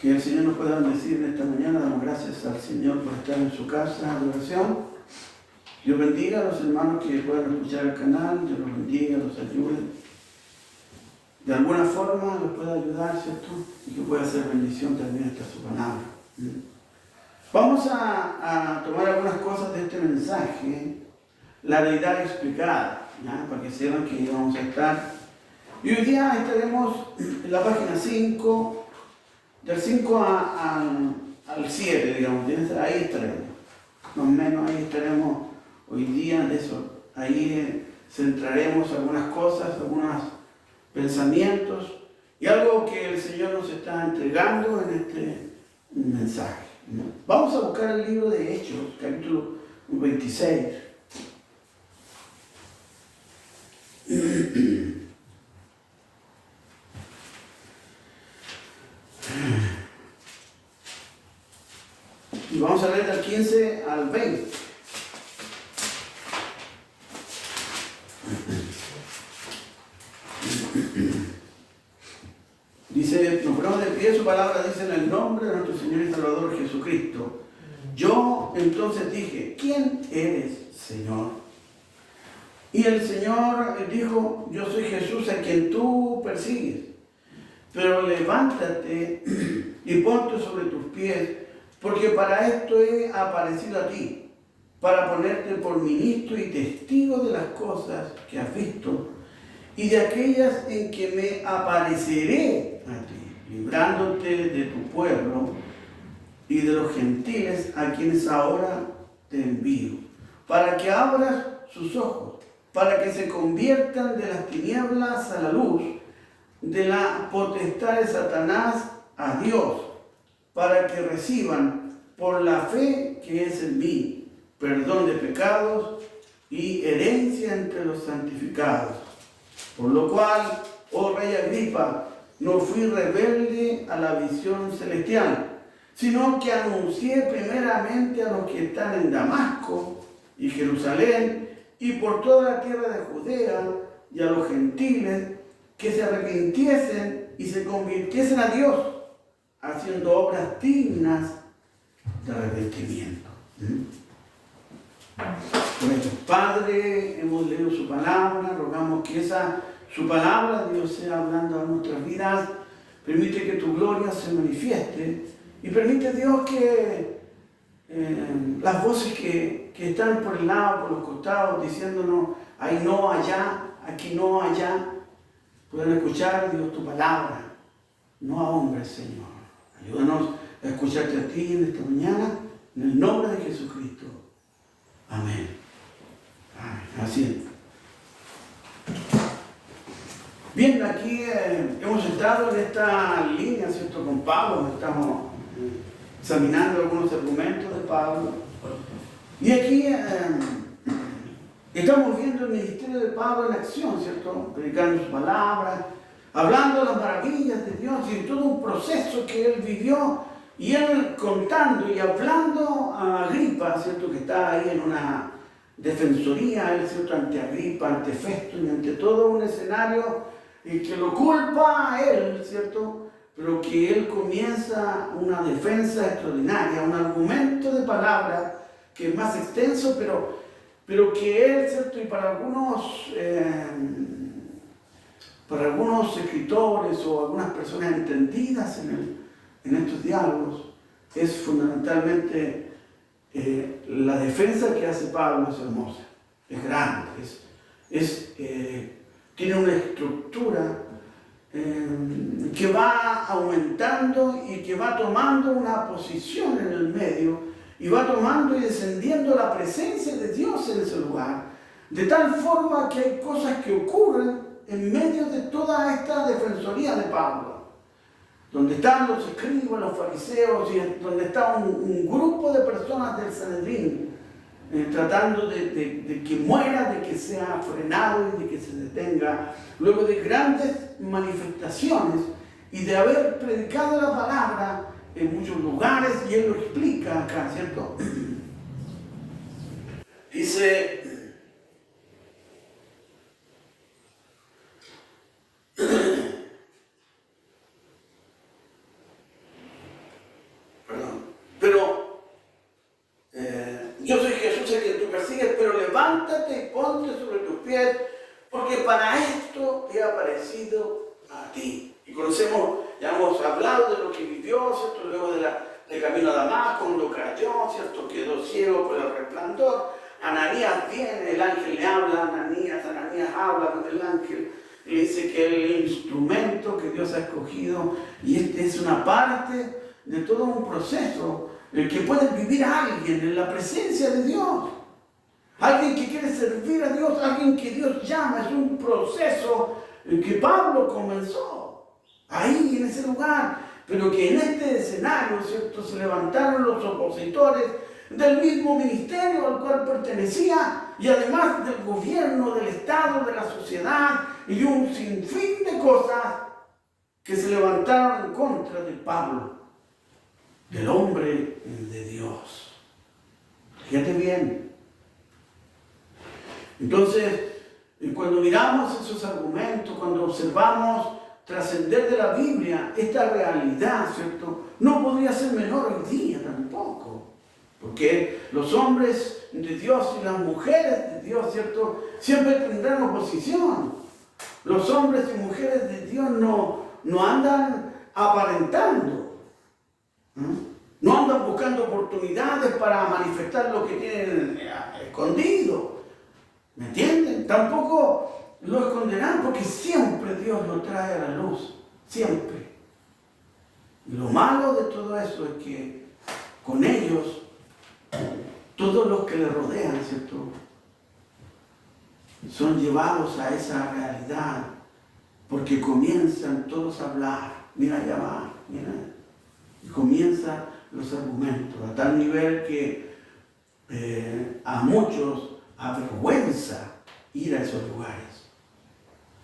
Que el Señor nos pueda bendecir en esta mañana. Damos gracias al Señor por estar en su casa de oración. Dios bendiga a los hermanos que puedan escuchar el canal. Dios los bendiga, los ayude. De alguna forma los pueda ayudar, ¿cierto? Y que pueda hacer bendición también hasta su palabra. Vamos a tomar algunas cosas de este mensaje. La deidad explicada, ¿ya? Para que sepan que vamos a estar. Y hoy día estaremos en la página 5. Del 5 al 7, digamos, ahí estaremos. Más o menos ahí estaremos hoy día de eso. Ahí centraremos algunas cosas, algunos pensamientos y algo que el Señor nos está entregando en este mensaje. Vamos a buscar el libro de Hechos, capítulo 26. Y vamos a leer del 15 al 20. Dice, nos ponemos de pie, su palabra dice en el nombre de nuestro Señor y Salvador Jesucristo. Yo entonces dije, ¿quién eres, Señor? Y el Señor dijo, yo soy Jesús a quien tú persigues. Pero levántate y ponte sobre tus pies, porque para esto he aparecido a ti, para ponerte por ministro y testigo de las cosas que has visto y de aquellas en que me apareceré a ti, librándote de tu pueblo y de los gentiles a quienes ahora te envío, para que abras sus ojos, para que se conviertan de las tinieblas a la luz, de la potestad de Satanás a Dios, para que reciban por la fe que es en mí, perdón de pecados y herencia entre los santificados. Por lo cual, oh rey Agripa, no fui rebelde a la visión celestial, sino que anuncié primeramente a los que están en Damasco y Jerusalén y por toda la tierra de Judea y a los gentiles que se arrepintiesen y se convirtiesen a Dios, haciendo obras dignas de arrepentimiento. Bueno, Padre, hemos leído su palabra, rogamos que su palabra, Dios, sea hablando a nuestras vidas. Permite que tu gloria se manifieste y permite, Dios, que las voces que están por el lado, por los costados, diciéndonos, ahí no, allá, aquí no, allá, puedan escuchar, Dios, tu palabra, no a hombres, Señor. Ayúdanos a escucharte a ti en esta mañana, en el nombre de Jesucristo. Amén. Amén. Así es. Bien, aquí hemos estado en esta línea, ¿cierto? Con Pablo, estamos examinando algunos argumentos de Pablo. Y aquí estamos viendo el ministerio de Pablo en acción, ¿cierto? Predicando su palabra, hablando de las maravillas de Dios y todo un proceso que él vivió. Y él contando y hablando a Agripa, ¿cierto? Que está ahí en una defensoría, él, ¿cierto? Ante Agripa, ante Festo y ante todo un escenario que lo culpa a él, ¿cierto? Pero que él comienza una defensa extraordinaria, un argumento de palabra que es más extenso, pero que él, ¿cierto? Y para algunos escritores o algunas personas entendidas en estos diálogos, es fundamentalmente la defensa que hace Pablo es hermosa, es grande, tiene una estructura que va aumentando y que va tomando una posición en el medio y va tomando y descendiendo la presencia de Dios en ese lugar, de tal forma que hay cosas que ocurren en medio de toda esta defensoría de Pablo, donde están los escribas, los fariseos, y donde está un grupo de personas del Sanedrín, tratando de que muera, de que sea frenado y de que se detenga, luego de grandes manifestaciones y de haber predicado la palabra en muchos lugares, y él lo explica acá, ¿cierto? Dice, persigues, pero levántate y ponte sobre tus pies, porque para esto he aparecido a ti. Y conocemos, ya hemos hablado de lo que vivió, ¿cierto? Luego del camino a Damasco, cuando cayó, ¿cierto? Quedó ciego por el resplandor. Ananías viene, el ángel le habla a Ananías habla con el ángel, le dice que el instrumento que Dios ha escogido, y este es una parte de todo un proceso que puede vivir alguien en la presencia de Dios. Alguien que quiere servir a Dios, alguien que Dios llama, es un proceso que Pablo comenzó ahí en ese lugar, pero que en este escenario, ¿cierto?, se levantaron los opositores del mismo ministerio al cual pertenecía y además del gobierno, del Estado, de la sociedad y un sinfín de cosas que se levantaron en contra de Pablo, del hombre de Dios. Fíjate bien. Entonces, cuando miramos esos argumentos, cuando observamos trascender de la Biblia esta realidad, ¿cierto?, no podría ser menor hoy día tampoco. Porque los hombres de Dios y las mujeres de Dios, ¿cierto?, siempre tendrán oposición. Los hombres y mujeres de Dios no andan aparentando, no andan buscando oportunidades para manifestar lo que tienen escondido. ¿Me entienden? Tampoco lo esconderán, porque siempre Dios lo trae a la luz, siempre. Y lo malo de todo eso es que con ellos, todos los que le rodean, ¿cierto?, son llevados a esa realidad, porque comienzan todos a hablar. Mira, allá va, mira. Y comienzan los argumentos, a tal nivel que a muchos avergüenza ir a esos lugares.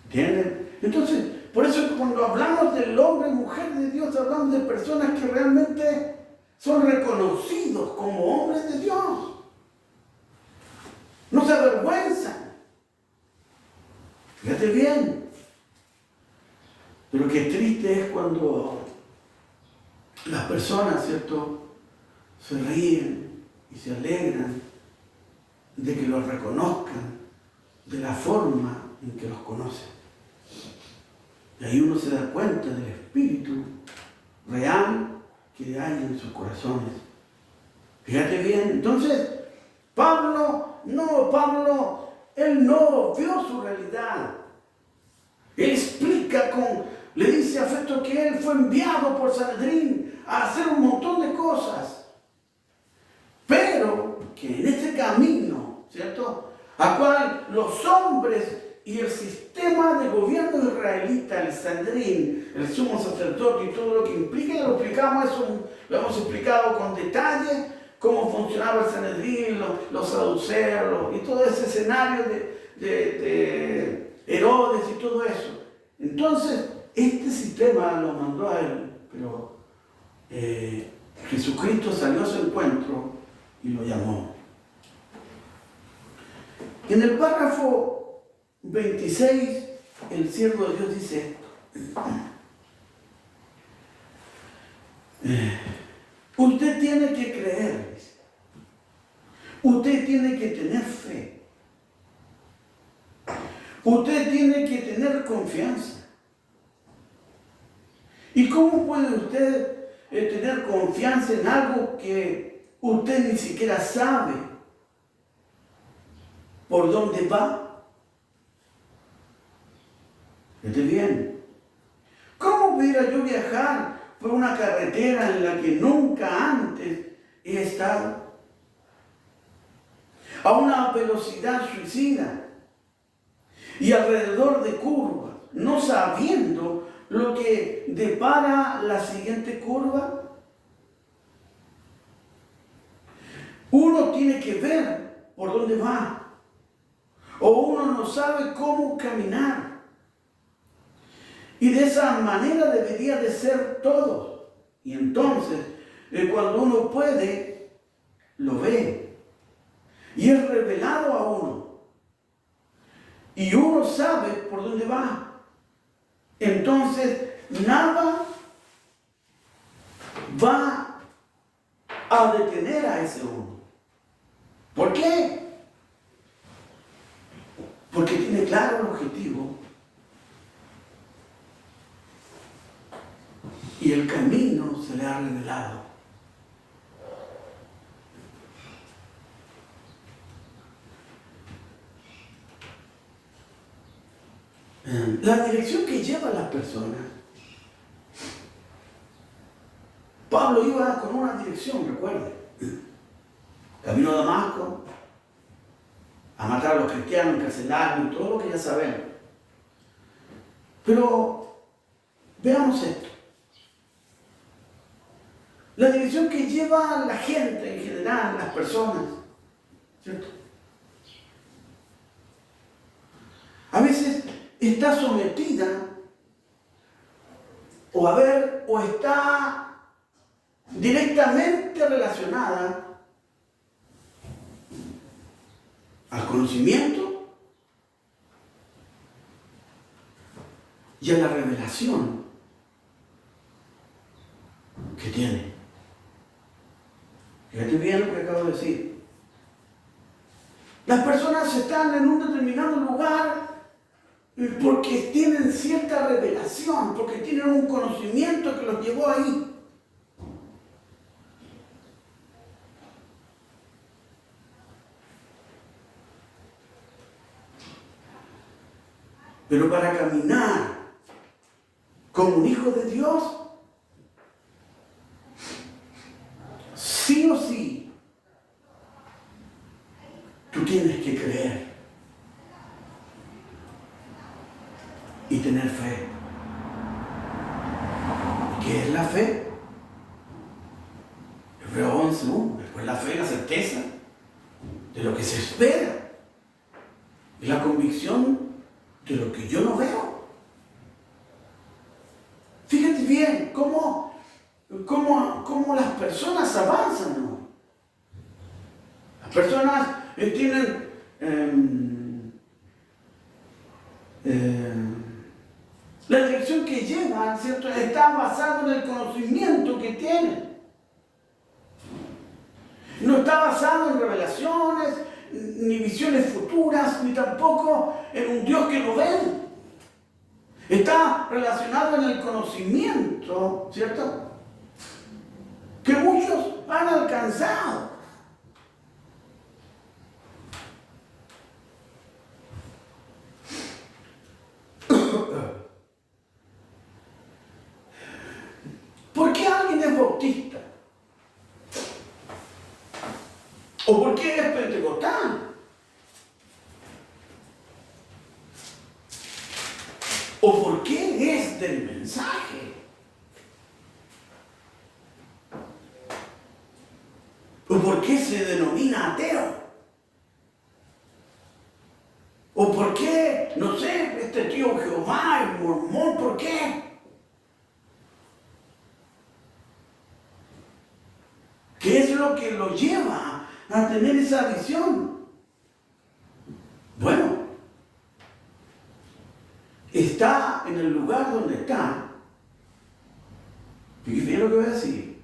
¿Entienden? Entonces, por eso cuando hablamos del hombre y mujer de Dios, hablamos de personas que realmente son reconocidos como hombres de Dios. No se avergüenzan. Fíjate bien. Pero qué triste es cuando las personas, ¿cierto?, se ríen y se alegran de que los reconozcan de la forma en que los conocen. Y ahí uno se da cuenta del espíritu real que hay en sus corazones. Fíjate bien. Entonces, Pablo, él no vio su realidad. Él explica le dice a Festo que él fue enviado por Sanedrín a hacer un montón de cosas. Pero que en ese camino, ¿cierto?, a cual los hombres y el sistema de gobierno israelita, el Sanedrín, el sumo sacerdote y todo lo que implica, ya lo explicamos, eso lo hemos explicado con detalle, cómo funcionaba el Sanedrín, los saduceos y todo ese escenario de Herodes y todo eso. Entonces, este sistema lo mandó a él, pero Jesucristo salió a su encuentro y lo llamó. En el párrafo 26, el siervo de Dios dice esto. Usted tiene que creer, usted tiene que tener fe, usted tiene que tener confianza. ¿Y cómo puede usted tener confianza en algo que usted ni siquiera sabe por dónde va? Fíjate bien. ¿Cómo pudiera yo viajar por una carretera en la que nunca antes he estado? A una velocidad suicida y alrededor de curvas, no sabiendo lo que depara la siguiente curva. Uno tiene que ver por dónde va, o uno no sabe cómo caminar. Y de esa manera debería de ser todos. Y entonces, cuando uno puede, lo ve. Y es revelado a uno. Y uno sabe por dónde va. Entonces, nada va a detener a ese uno. ¿Por qué? mundo se le ha revelado. La dirección que llevan las personas. Pablo iba con una dirección, recuerde. Camino a Damasco, a matar a los cristianos, encarcelarlos, todo lo que ya sabemos. Pero veamos esto. La dirección que lleva la gente en general, las personas, ¿cierto? A veces está sometida o está directamente relacionada al conocimiento y a la revelación que tiene. Fíjate bien lo que acabo de decir. Las personas están en un determinado lugar porque tienen cierta revelación, porque tienen un conocimiento que los llevó ahí. Pero para caminar como un hijo de Dios, sí o sí, tú tienes que creer y tener fe. ¿Qué es la fe? Hebreos 11:1. Después la fe, la certeza de lo que se espera y la convicción de lo que yo no veo. Fíjate bien cómo las personas avanzan, ¿no? Las personas tienen la dirección que llevan, ¿cierto? Está basada en el conocimiento que tienen. No está basado en revelaciones, ni visiones futuras, ni tampoco en un Dios que no ve. Está relacionado en el conocimiento, ¿cierto? Que muchos han alcanzado. ¿Por qué alguien es bautista? ¿O por qué es pentecostal? ¿O por qué es del mensaje? ¿O por qué se denomina ateo? ¿O por qué, no sé, este tío Jehová, el mormón, por qué? ¿Qué es lo que lo lleva a tener esa visión? Bueno, está en el lugar donde está. Fíjate bien lo que voy a decir.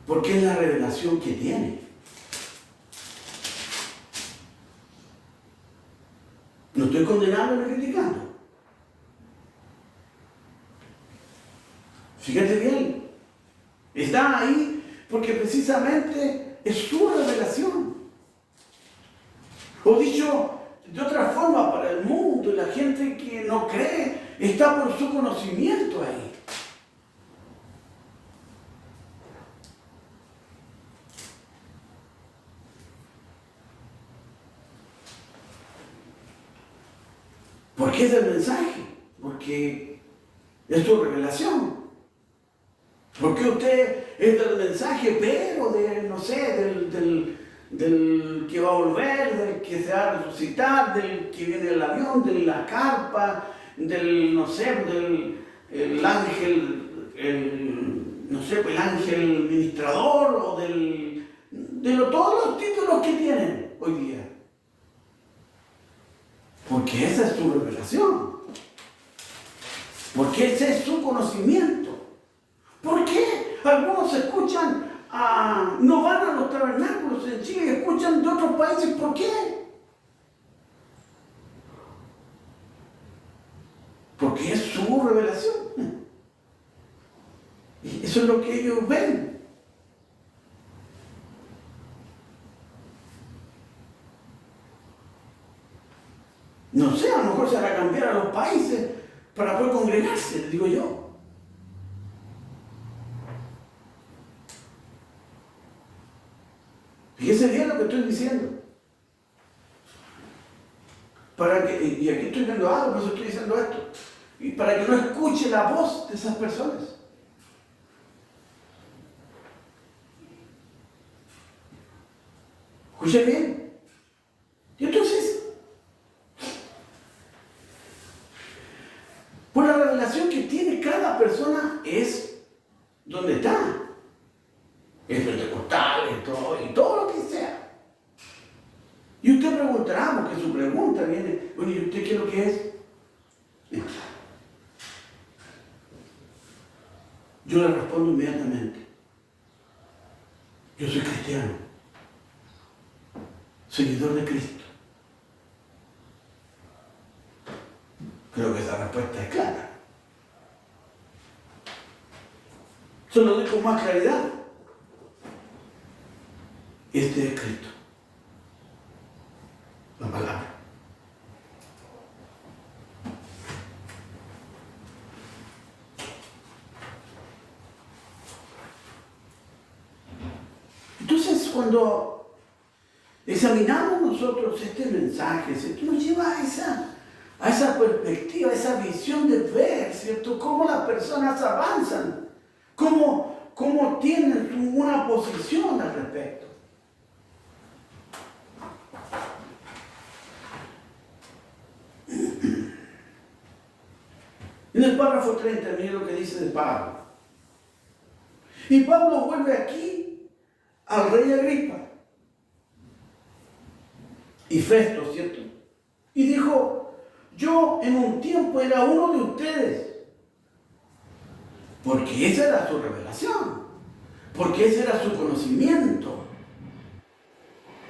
Porque es la revelación que tiene. No estoy condenando ni criticando. Fíjate bien. Está ahí porque precisamente es su revelación. O dicho de otra forma, para el mundo y la gente que no cree, está por su conocimiento ahí. ¿Por qué es el mensaje? Porque es su revelación. ¿Por qué usted es del mensaje, pero no sé, del que va a volver, del que se va a resucitar, del que viene el avión, de la carpa, no sé, el ángel, no sé, el ángel ministrador, o todos los títulos que tienen hoy día? Porque esa es su revelación. Porque ese es su conocimiento. ¿Por qué algunos escuchan, no van a los tabernáculos en Chile y escuchan de otros países? ¿Por qué? Porque es su revelación. Eso es lo que ellos ven. No sé, a lo mejor se van a cambiar a los países para poder congregarse, les digo yo. Fíjese bien lo que estoy diciendo. Y aquí estoy viendo algo, por eso estoy diciendo esto. Y para que no escuche la voz de esas personas. Escuche bien. Y entonces, por la revelación que tiene cada persona es donde está. Es pentecostal, y todo lo que sea. Y usted preguntará, porque su pregunta viene, bueno, ¿y usted qué es lo que es? Yo le respondo inmediatamente. Yo soy cristiano, seguidor de Cristo. Creo que esa respuesta es clara. Se lo digo con más claridad. Este es Cristo. La palabra. Entonces, cuando examinamos nosotros este mensaje, ¿cierto? Nos lleva a esa perspectiva, a esa visión de ver, ¿cierto? Cómo las personas avanzan, cómo tienen una posición al respecto. En el párrafo 30, mire lo que dice de Pablo. Y Pablo vuelve aquí al rey Agripa y Festo, ¿cierto? Y dijo, yo en un tiempo era uno de ustedes, porque esa era su revelación, porque ese era su conocimiento.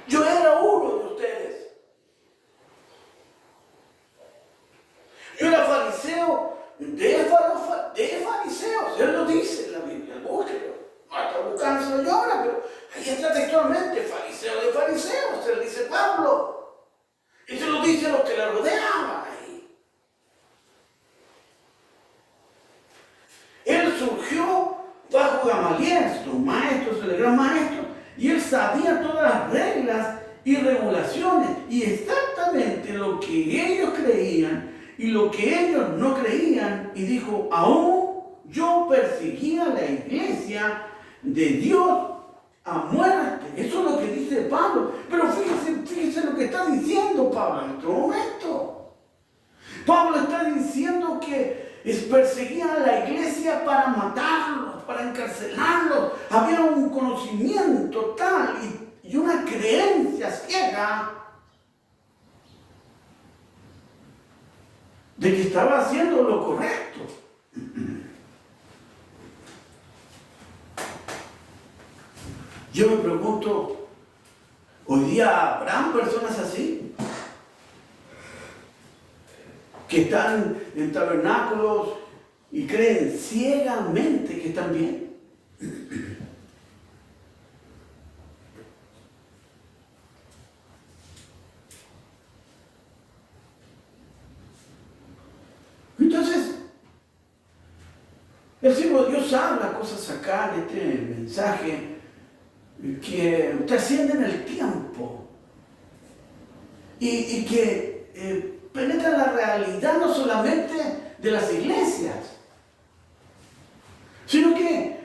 Yo era uno de ustedes. Yo era fariseo de fariseos, él lo dice en la Biblia, búsquelo. No está buscándolo yo ahora, pero ahí está textualmente, fariseo de fariseos, se lo dice Pablo. Y se lo dice a los que le rodeaban ahí. Él surgió bajo Gamaliel, su maestro, su gran maestro, y él sabía todas las reglas y regulaciones, y exactamente lo que ellos creían y lo que ellos no creían, y dijo, aún yo perseguía la iglesia de Dios a muerte. Eso es lo que dice Pablo. Pero fíjese lo que está diciendo Pablo en este momento. Pablo está diciendo que perseguía a la iglesia para matarlos, para encarcelarlos. Había un conocimiento tal y una creencia ciega de que estaba haciendo lo correcto. Yo me pregunto, ¿hoy día habrán personas así? Que están en tabernáculos y creen ciegamente que están bien. Entonces, el siervo de Dios habla cosas acá de este mensaje que trascienden el tiempo y que penetran la realidad no solamente de las iglesias, sino que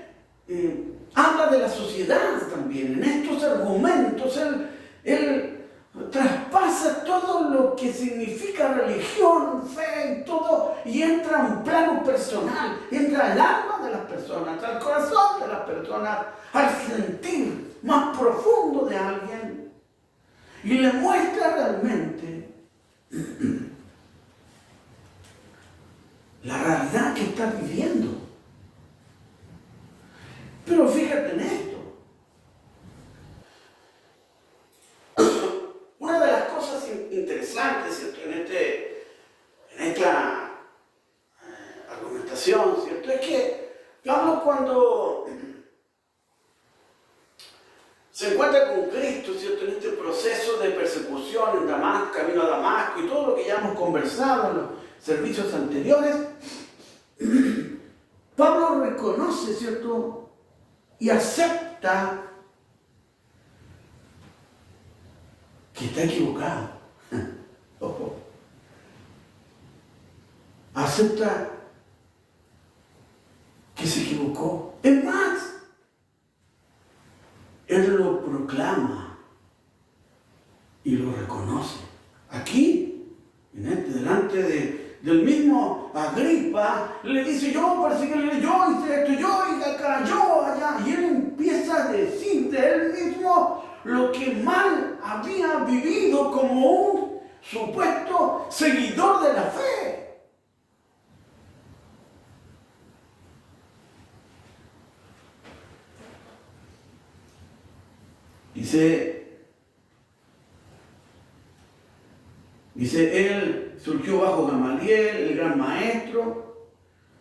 habla de la sociedad también. En estos argumentos él traspasa todo lo que significa religión, fe y todo, y entra a un plano personal, entra al alma de las personas, al corazón de las personas, al sentir más profundo de alguien, y le muestra realmente la realidad que está viviendo. Pero fíjate en esto. Una de las cosas interesantes, ¿cierto? en esta argumentación, ¿cierto? Es que Pablo, cuando se encuentra con Cristo, ¿cierto?, en este proceso de persecución en Damasco, camino a Damasco y todo lo que ya hemos conversado en los servicios anteriores, Pablo reconoce, ¿cierto?, y acepta que está equivocado. Ojo. Acepta que se equivocó. Es más, él lo proclama y lo reconoce. Aquí, delante del mismo Agripa, le dice: yo perseguí, yo hice esto, yo hice acá, yo allá. Y él empieza a decir de él mismo lo que mal había vivido como un supuesto seguidor de la fe. Dice, él surgió bajo Gamaliel, el gran maestro,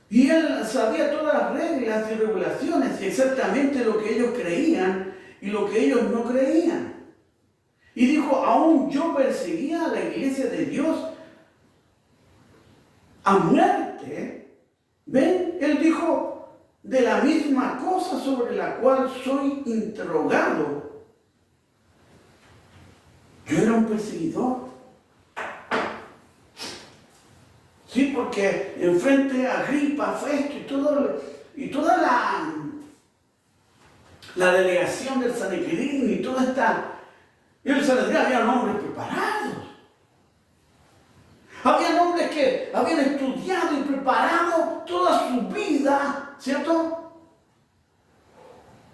y él sabía todas las reglas y regulaciones y exactamente lo que ellos creían y lo que ellos no creían. Y dijo: aún yo perseguía a la iglesia de Dios a muerte. ¿Ven? Él dijo de la misma cosa sobre la cual soy interrogado. Yo era un perseguidor. Sí, porque enfrente a Agripa, Festo y toda la delegación del Sanedrín y toda esta... Y en el Sanedrín había hombres preparados. Había hombres que habían estudiado y preparado toda su vida, ¿cierto?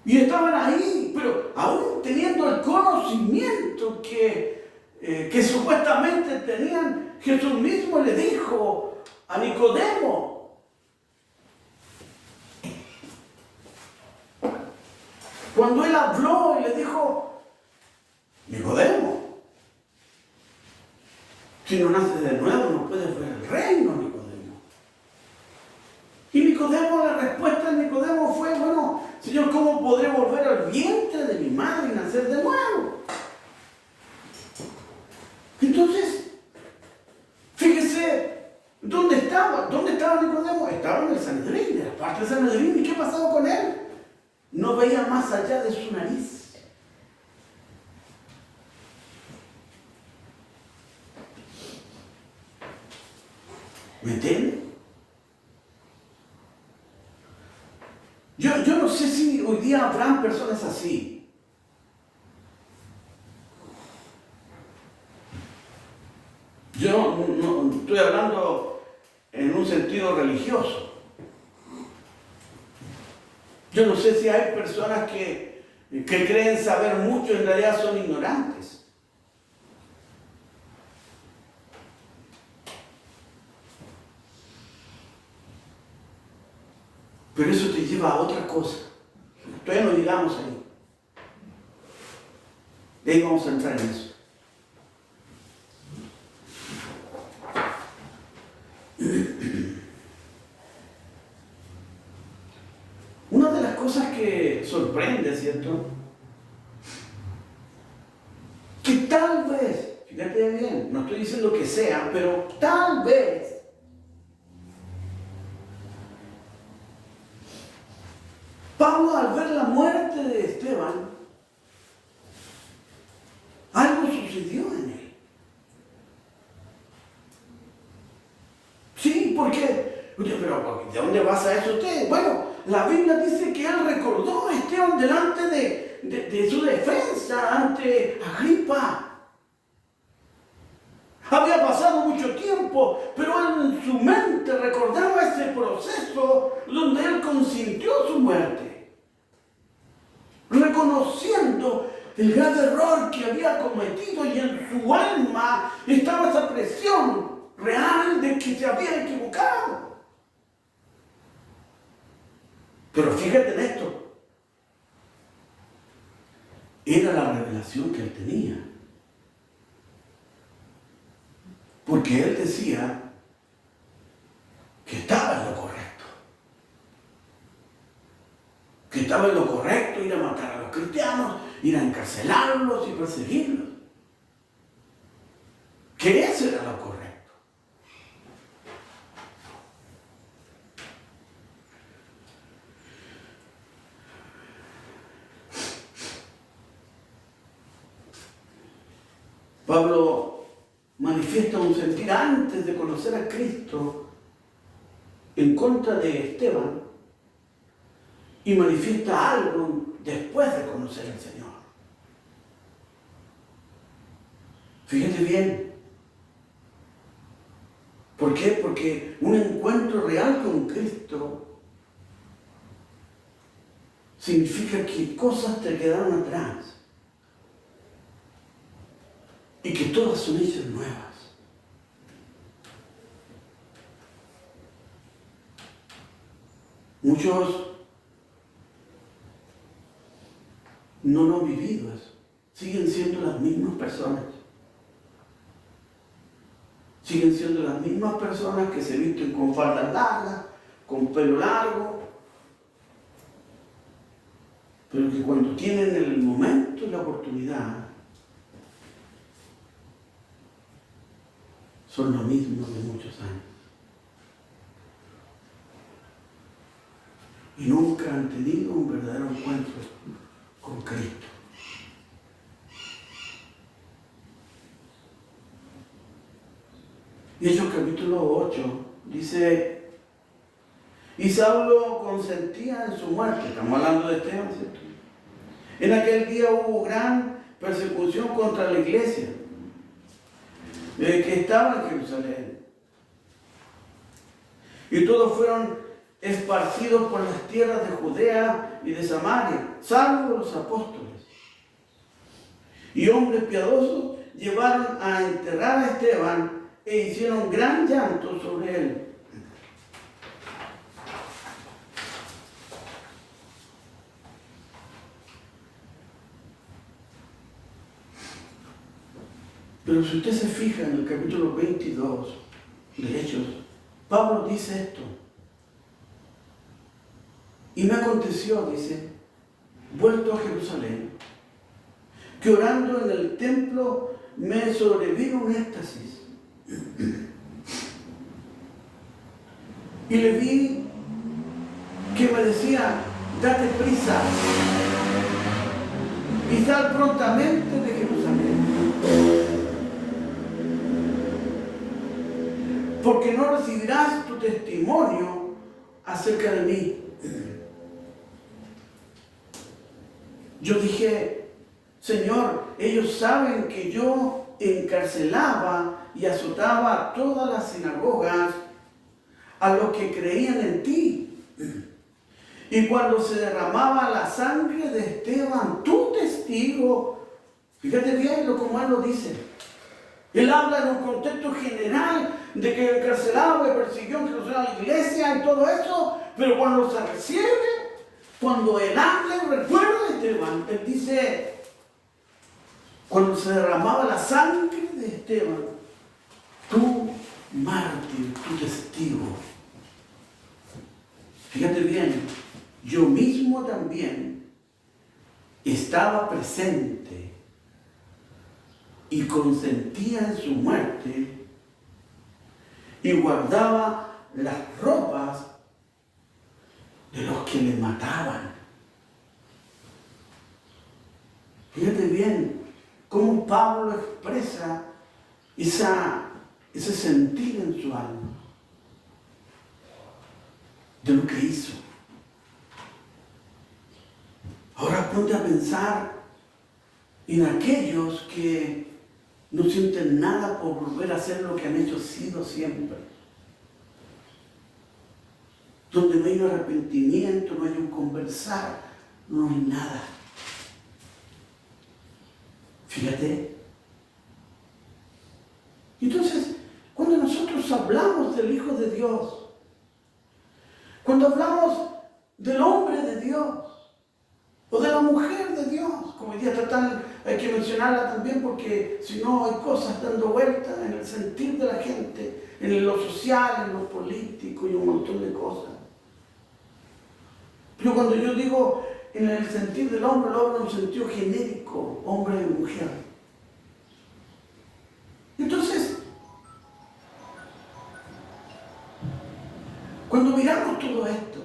Y estaban ahí, pero aún teniendo el conocimiento que supuestamente tenían, Jesús mismo le dijo a Nicodemo, cuando él habló y le dijo: Nicodemo, si no naces de nuevo no puedes ver el reino, Nicodemo. Y Nicodemo, la respuesta de Nicodemo fue: bueno, Señor, ¿cómo podré volver al vientre de mi madre y nacer de nuevo? Entonces, fíjese, ¿dónde estaba? ¿Dónde estaba Nicodemo? Estaba en el Sanedrín, en la parte del Sanedrín. ¿Y qué pasaba con él? No veía más allá de su nariz. ¿Me entiende? Yo no sé si hoy día habrán personas así. Yo no estoy hablando en un sentido religioso. Yo no sé si hay personas que creen saber mucho y en realidad son ignorantes. Pero eso te lleva a otra cosa. Todavía no llegamos ahí. De ahí vamos a entrar en eso. Una de las cosas que sorprende, ¿cierto? Que tal vez, fíjate bien, no estoy diciendo que sea, pero tal vez Pablo, al ver la muerte de Esteban, algo sucedió en él. Sí, ¿por qué? Pero ¿de dónde pasa eso usted? Bueno, la Biblia dice que él recordó a Esteban delante de su defensa ante Agripa. Había pasado mucho tiempo, pero él en su mente recordaba ese proceso donde él consintió su muerte, reconociendo el gran error que había cometido, y en su alma estaba esa presión real de que se había equivocado. Pero fíjate en esto, era la revelación que él tenía. Porque él decía que estaba en lo correcto, que estaba en lo correcto ir a matar a los cristianos, ir a encarcelarlos y perseguirlos. Que eso era lo correcto. Pablo manifiesta un sentir antes de conocer a Cristo en contra de Esteban y manifiesta algo después de conocer al Señor. Fíjate bien. ¿Por qué? Porque un encuentro real con Cristo significa que cosas te quedaron atrás y que todas son hechas nuevas. Muchos no lo han vivido eso. Siguen siendo las mismas personas. Siguen siendo las mismas personas que se visten con faldas largas, con pelo largo, pero que cuando tienen el momento y la oportunidad, son lo mismo de muchos años. Y nunca han tenido un verdadero encuentro con Cristo. Y Hechos capítulo 8 dice, y Saulo consentía en su muerte. Estamos hablando de Esteban, ¿cierto? En aquel día hubo gran persecución contra la iglesia que estaba en Jerusalén. Y todos fueron esparcidos por las tierras de Judea y de Samaria, salvo los apóstoles. Y hombres piadosos llevaron a enterrar a Esteban e hicieron gran llanto sobre él. Pero si usted se fija en el capítulo 22 de Hechos, Pablo dice esto. Y me aconteció, dice, vuelto a Jerusalén, que orando en el templo me sobrevino un éxtasis. Y le vi que me decía, date prisa y sal prontamente de Jerusalén, porque no recibirás tu testimonio acerca de mí. Yo dije, Señor, ellos saben que yo encarcelaba y azotaba a todas las sinagogas a los que creían en ti. Y cuando se derramaba la sangre de Esteban, tu testigo, fíjate bien como él lo dice. Él habla en un contexto general de que encarcelaba y persiguió a la iglesia y todo eso, pero cuando se recibe, cuando él habla y recuerda de Esteban, él dice, cuando se derramaba la sangre de Esteban, tu mártir, tu testigo. Fíjate bien, yo mismo también estaba presente y consentía en su muerte y guardaba las ropas de los que le mataban. Fíjate bien cómo Pablo expresa ese sentir en su alma de lo que hizo. Ahora ponte a pensar en aquellos que no sienten nada por volver a hacer lo que han hecho sido siempre. Donde no hay un arrepentimiento, no hay un conversar, no hay nada. Fíjate. Entonces, cuando nosotros hablamos del Hijo de Dios, cuando hablamos del hombre de Dios, o de la mujer de Dios, como hoy día hay que mencionarla también porque si no hay cosas dando vueltas en el sentir de la gente, en lo social, en lo político y un montón de cosas. Pero cuando yo digo en el sentido del hombre, lo habla en un sentido genérico, hombre y mujer. Entonces, cuando miramos todo esto,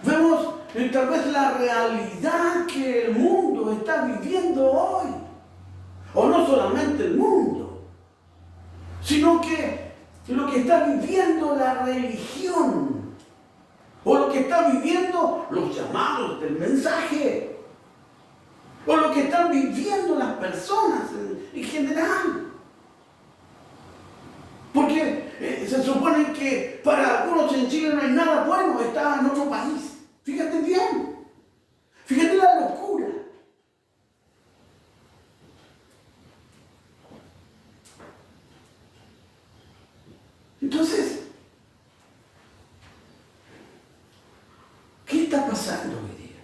vemos tal vez la realidad que el mundo está viviendo hoy. O no solamente el mundo, sino que lo que está viviendo la religión, o lo que están viviendo los llamados del mensaje, o lo que están viviendo las personas en general. Porque se supone que para algunos en Chile no hay nada bueno, está en otro país. Fíjate bien, fíjate la locura. Entonces, ¿qué está pasando hoy día?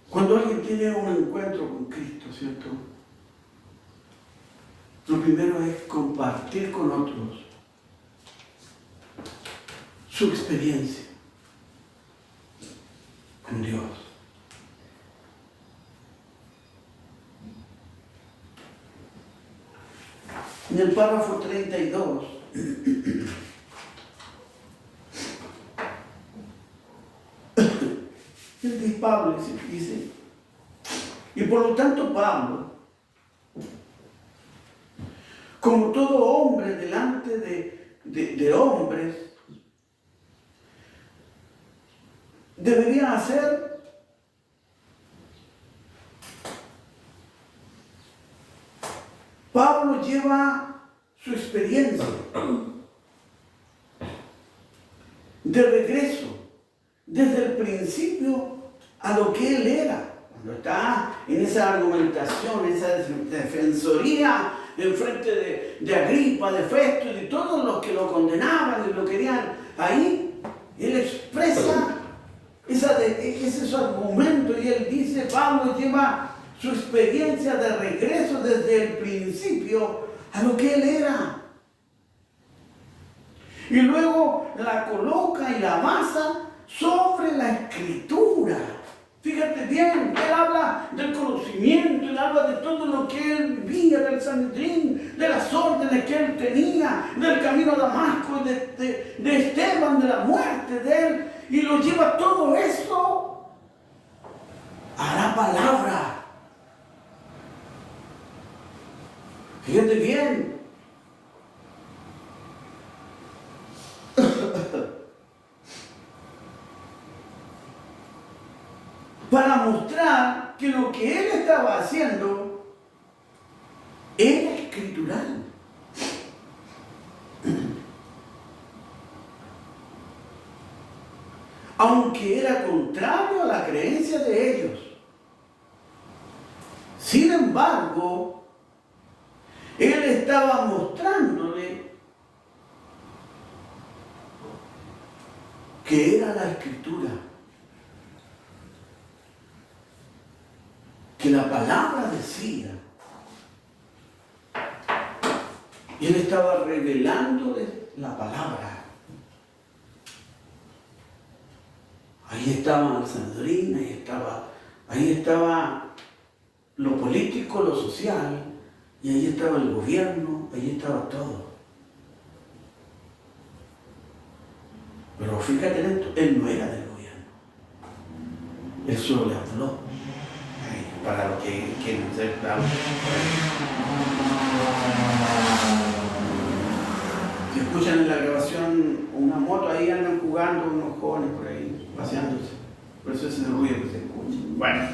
Cuando alguien tiene un encuentro con Cristo, ¿cierto? Lo primero es compartir con otros su experiencia con Dios. En el párrafo 32, el Pablo dice, y por lo tanto Pablo, como todo hombre delante de hombres, debería hacer Pablo lleva su experiencia de regreso desde el principio a lo que él era. Cuando está en esa argumentación, esa defensoría en frente de Agripa, de Festo y de todos los que lo condenaban y lo querían ahí, él expresa ese es su argumento y él dice, Pablo lleva su experiencia de regreso desde el principio a lo que él era. Y luego la coloca y la basa sobre la Escritura. Fíjate bien, él habla del conocimiento, él habla de todo lo que él vivía, del Sanedrín, de las órdenes que él tenía, del camino a Damasco, de Esteban, de la muerte de él, y lo lleva todo eso a la palabra. Fíjate bien. Para mostrar que lo que él estaba haciendo era escritural. Aunque era contrario a la creencia de ellos. Sin embargo, él estaba mostrándole que era la Escritura. Que la palabra decía. Y él estaba revelándole la palabra. Ahí estaba el Sanedrín, ahí estaba lo político, lo social, y ahí estaba el gobierno, ahí estaba todo. Pero fíjate en esto, él no era del gobierno. Él solo le habló. Para los que quieren ser bravos. Si escuchan en la grabación una moto, ahí andan jugando unos jóvenes por ahí, paseándose. Por eso es el ruido que se escucha. Bueno.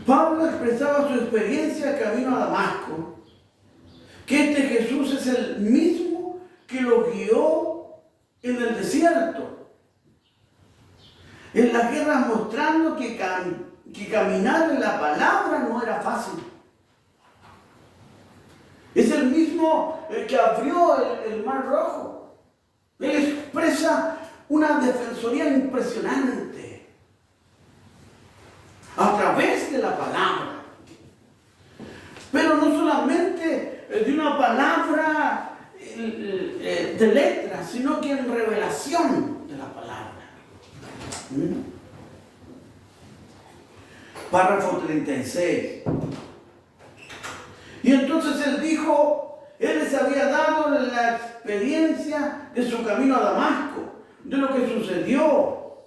Pablo expresaba su experiencia camino a Damasco, que este Jesús es el mismo que lo guió en el desierto. En las guerras, mostrando que caminar en la palabra no era fácil. Es el mismo que abrió el Mar Rojo. Él expresa una defensoría impresionante a través de la palabra. Pero no solamente de una palabra de letra, sino que en revelación de la palabra. Párrafo 36. Y entonces él dijo, él les había dado la experiencia de su camino a Damasco, de lo que sucedió,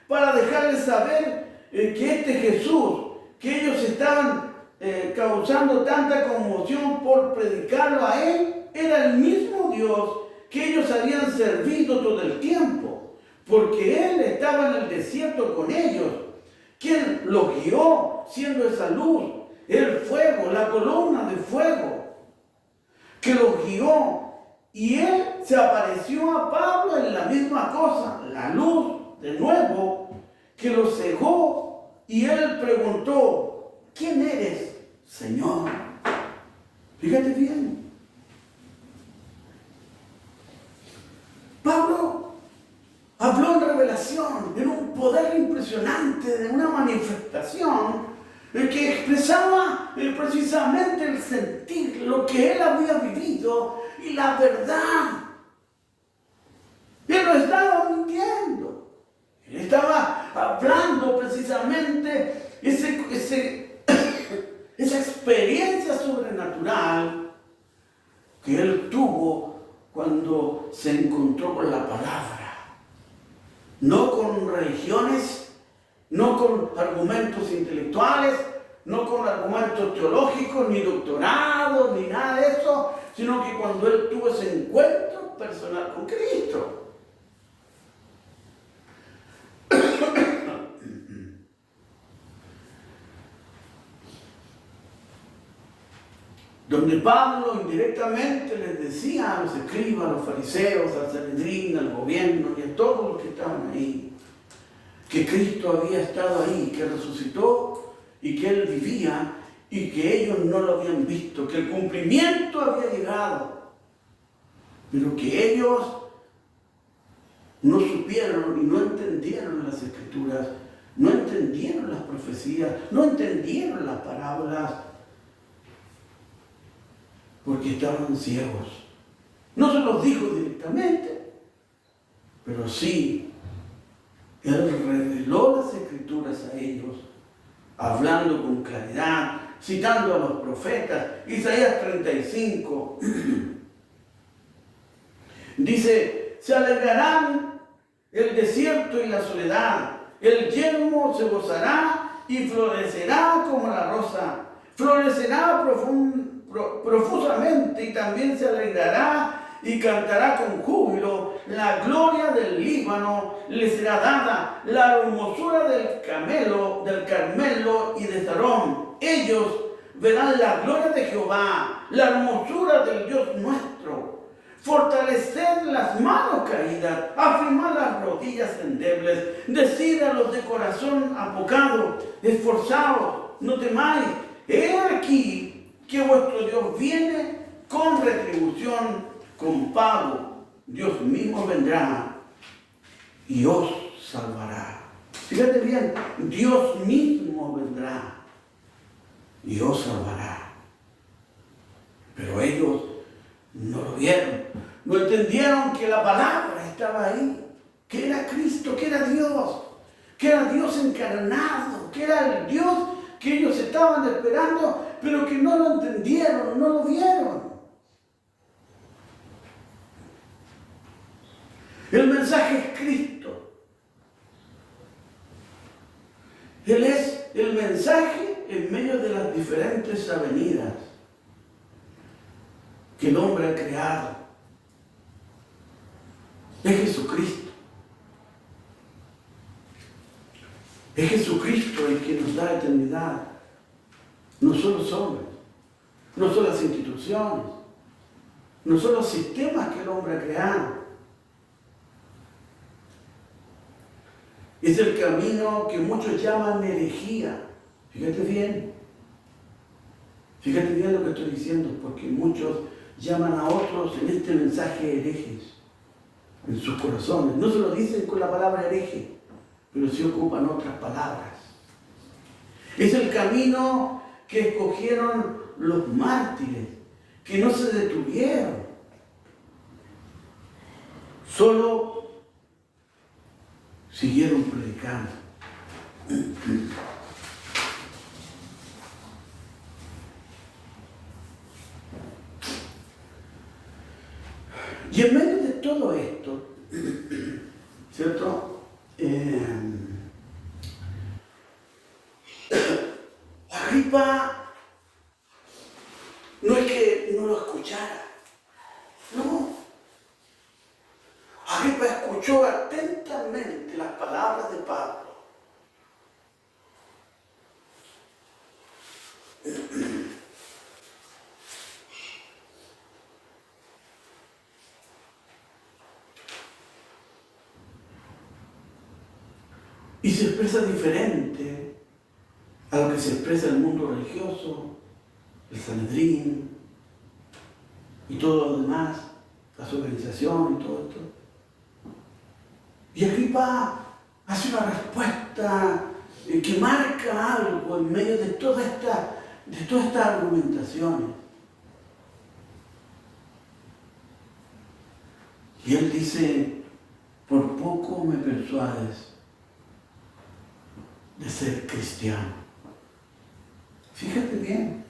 para dejarles saber que este Jesús, que ellos estaban causando tanta conmoción por predicarlo a él, era el mismo Dios que ellos habían servido todo el tiempo, porque él estaba en el desierto con ellos, quien los guió siendo esa luz, el fuego, la columna de fuego, que los guió. Y él se apareció a Pablo en la misma cosa, la luz de nuevo, que lo cegó. Y él preguntó, ¿quién eres, Señor? Fíjate bien. Pablo habló en revelación, en un poder impresionante, de una manifestación que expresaba precisamente el sentir, lo que él había vivido y la verdad. Él no estaba mintiendo. Él estaba hablando precisamente esa experiencia sobrenatural que él tuvo cuando se encontró con la palabra. No con religiones, no con argumentos intelectuales, no con argumentos teológicos, ni doctorados, ni nada de eso, sino que cuando él tuvo ese encuentro personal con Cristo. Donde Pablo indirectamente les decía a los escribas, a los fariseos, al Sanedrín, al gobierno y a todos los que estaban ahí, que Cristo había estado ahí, que resucitó y que Él vivía y que ellos no lo habían visto, que el cumplimiento había llegado, pero que ellos no supieron y no entendieron las Escrituras, no entendieron las profecías, no entendieron las parábolas, porque estaban ciegos. No se los dijo directamente, pero sí, Él reveló las Escrituras a ellos, hablando con claridad, citando a los profetas. Isaías 35 dice, se alegrarán el desierto y la soledad, el yermo se gozará y florecerá como la rosa, florecerá profusamente y también se alegrará y cantará con júbilo. La gloria del Líbano le será dada, la hermosura del Carmelo y de Sarón. Ellos verán la gloria de Jehová, la hermosura del Dios nuestro. Fortalecer las manos caídas, afirmar las rodillas endebles, decir a los de corazón apocado, esforzados, no temáis, he aquí que vuestro Dios viene con retribución, con pago. Dios mismo vendrá y os salvará. Fíjate bien, Dios mismo vendrá y os salvará. Pero ellos no lo vieron, no entendieron que la palabra estaba ahí, que era Cristo, que era Dios encarnado, que era el Dios que ellos estaban esperando, pero que no lo entendieron, no lo vieron. El mensaje es Cristo. Él es el mensaje en medio de las diferentes avenidas que el hombre ha creado. Es Jesucristo. Es Jesucristo el que nos da eternidad. No son los hombres, no son las instituciones, no son los sistemas que el hombre ha creado. Es el camino que muchos llaman herejía. Fíjate bien. Fíjate bien lo que estoy diciendo, porque muchos llaman a otros en este mensaje herejes, en sus corazones. No se lo dicen con la palabra hereje, pero sí ocupan otras palabras. Es el camino que escogieron los mártires, que no se detuvieron. Solo siguieron predicando. Y en medio de todo esto, ¿cierto? Agripa no es que no lo escuchara, no. Agripa escuchó atentamente las palabras de Pablo. Y se expresa diferente a lo que se expresa en el mundo religioso, el Sanedrín y todo lo demás, la organización y todo esto. Y Agripa hace una respuesta que marca algo en medio de todas estas argumentaciones. Y él dice, por poco me persuades de ser cristiano. Fíjate bien,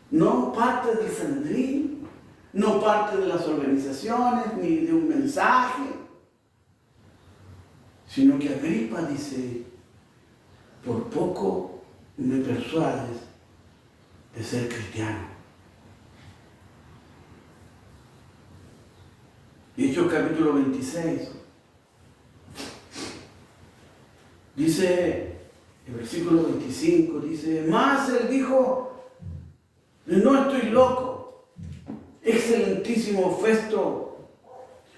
no parte del Sanedrín, no parte de las organizaciones, ni de un mensaje, sino que Agripa dice, por poco me persuades de ser cristiano. Hechos capítulo 26. Dice, el versículo 25, dice, más él dijo, no estoy loco, excelentísimo Festo,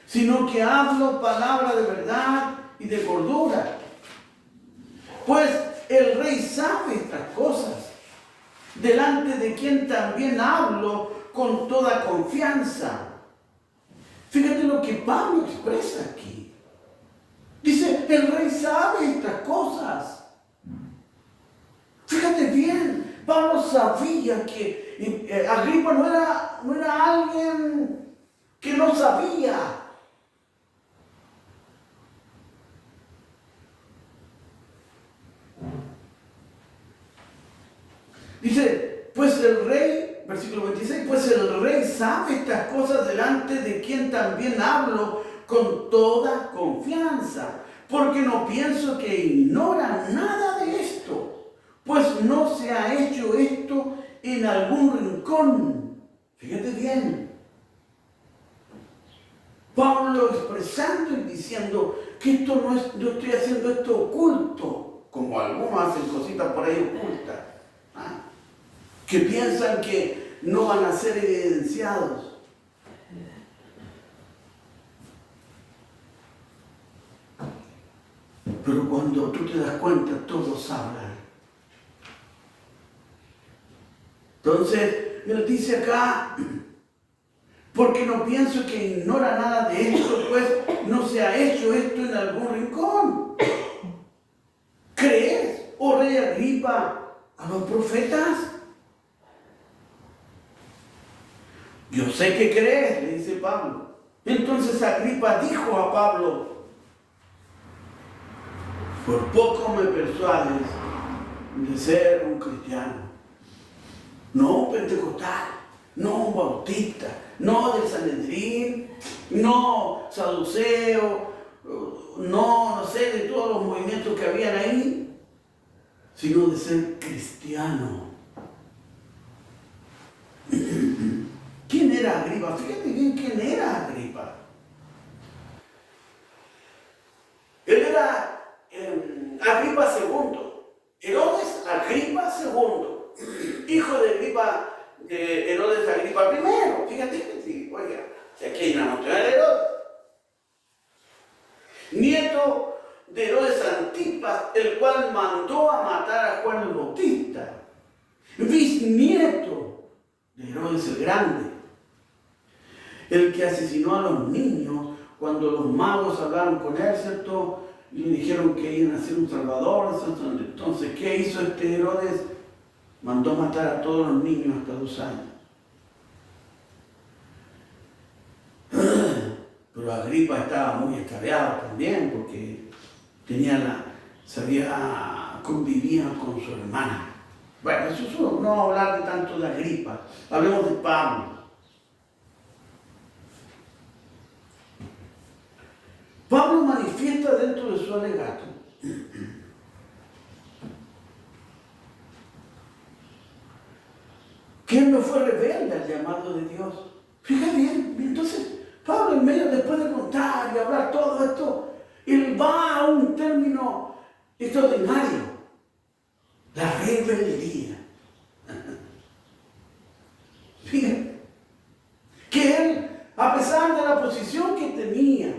sino que hablo palabra de verdad y de cordura. Pues el rey sabe estas cosas, delante de quien también hablo con toda confianza. Fíjate lo que Pablo expresa aquí. Dice, el rey sabe estas cosas. Fíjate bien, Pablo sabía que Agripa no era alguien que no sabía. Dice, pues el rey, versículo 26, pues el rey sabe estas cosas delante de quien también hablo con toda confianza, porque no pienso que ignora nada de esto, pues no se ha hecho esto en algún rincón. Fíjate bien. Pablo expresando y diciendo que esto no estoy haciendo esto oculto, como algunos hacen cositas por ahí ocultas, que piensan que no van a ser evidenciados. Pero cuando tú te das cuenta, todos hablan. Entonces, él dice acá, porque no pienso que ignora nada de esto, pues no se ha hecho esto en algún rincón. ¿Crees, oh rey Agripa, a los profetas? Yo sé que crees, le dice Pablo. Entonces Agripa dijo a Pablo, por poco me persuades de ser un cristiano, no un pentecostal, no un bautista, no del Sanedrín, no saduceo, no sé de todos los movimientos que habían ahí, sino de ser cristiano. ¿Quién era Agripa? Fíjate bien quién era Agripa. Él era Agripa II, Herodes Agripa II, hijo de Herodes Agripa I. Fíjate que sí, oiga, si aquí hay una montaña de Herodes. Nieto de Herodes Antipas, el cual mandó a matar a Juan el Bautista. Viste bisnieto de Herodes el Grande, el que asesinó a los niños cuando los magos hablaron con él, ¿cierto? Y le dijeron que iban a ser un salvador, ¿cierto? Entonces, ¿qué hizo este Herodes? Mandó matar a todos los niños hasta 2 años. Pero Agripa estaba muy extraviado también porque convivía con su hermana. Bueno, eso no vamos a hablar de tanto de Agripa, hablemos de Pablo. Pablo manifiesta dentro de su alegato que él no fue rebelde al llamado de Dios. Fíjate bien, entonces Pablo en medio, después de contar y hablar todo esto, él va a un término extraordinario: la rebeldía. Fíjate, que él, a pesar de la posición que tenía,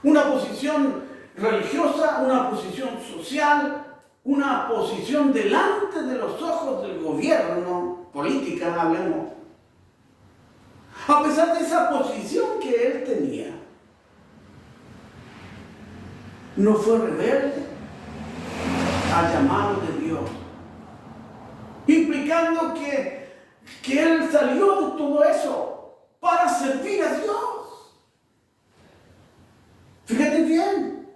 una posición religiosa, una posición social, una posición delante de los ojos del gobierno, política, hablemos. A pesar de esa posición que él tenía, no fue rebelde al llamado de Dios, implicando que él salió de todo eso para servir a Dios. Fíjate bien.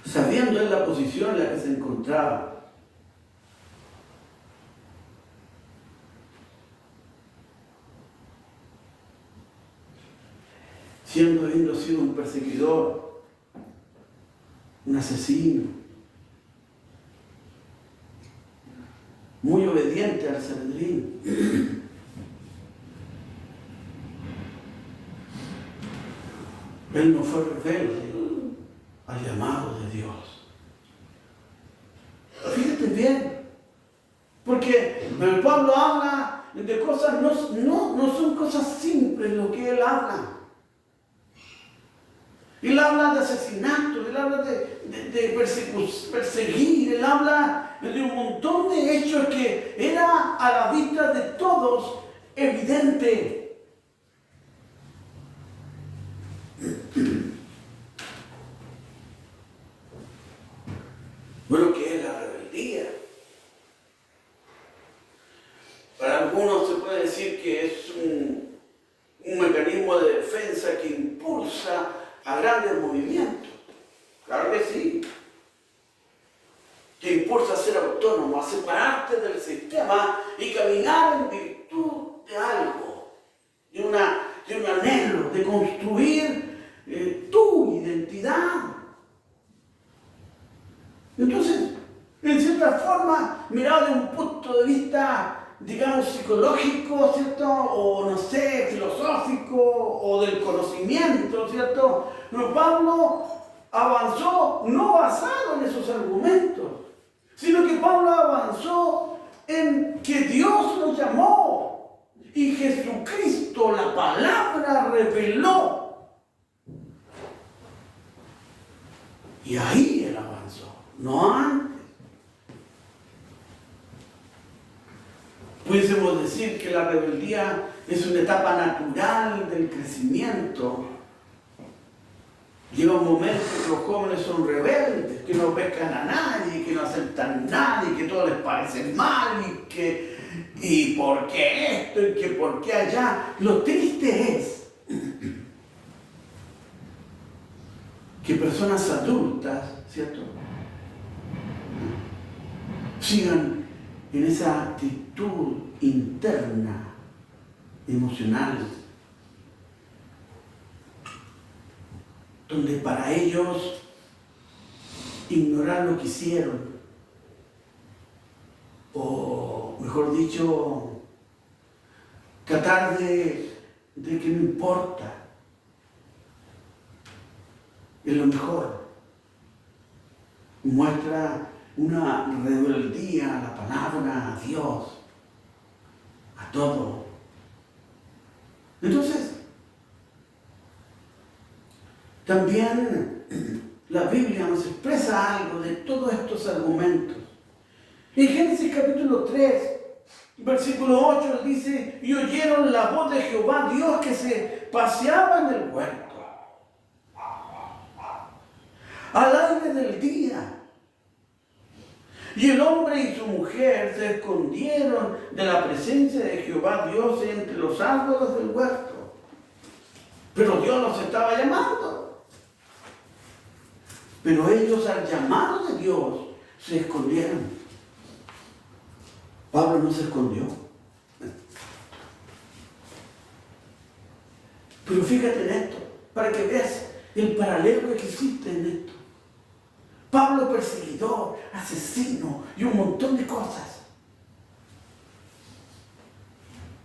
Sabiendo él la posición en la que se encontraba, habiendo sido un perseguidor, un asesino, muy obediente al Sanedrín, él no fue rebelde al llamado de Dios. Fíjate bien, porque Pablo habla de cosas, no son cosas simples lo que él habla. Él habla de asesinato, él habla de perseguir, él habla de un montón de hechos que era a la vista de todos evidente. Bueno, ¿qué es la rebeldía? Para algunos se puede decir que es un mecanismo de defensa que impulsa a grandes movimientos. Claro que sí. Que impulsa a ser autónomo, a separarte del sistema y caminar en virtud de algo, de un anhelo, de construir tu identidad. Entonces, en cierta forma, mirado de un punto de vista, digamos, psicológico, ¿cierto? O no sé, filosófico, o del conocimiento, ¿cierto? Pero Pablo avanzó no basado en esos argumentos, sino que Pablo avanzó en que Dios lo llamó y Jesucristo, la palabra, reveló. Y ahí él avanzó, no antes. Pudiésemos decir que la rebeldía es una etapa natural del crecimiento. Llega un momento que los jóvenes son rebeldes, que no pescan a nadie, que no aceptan a nadie, que todo les parece mal y por qué esto y que por qué allá. Lo triste es que personas adultas, ¿cierto?, sigan en esa actitud interna, emocional, donde para ellos ignorar lo que hicieron, o mejor dicho, tratar de que no importa, es lo mejor. Muestra una rebeldía a la palabra, a Dios, a todo. Entonces, También la Biblia nos expresa algo de todos estos argumentos. En Génesis capítulo 3, versículo 8 dice: y oyeron la voz de Jehová Dios que se paseaba en el huerto al aire del día. Y el hombre y su mujer se escondieron de la presencia de Jehová Dios entre los árboles del huerto. Pero Dios los estaba llamando. Pero ellos, al llamado de Dios, se escondieron. Pablo no se escondió. Pero fíjate en esto, para que veas el paralelo que existe en esto. Pablo, perseguidor, asesino y un montón de cosas.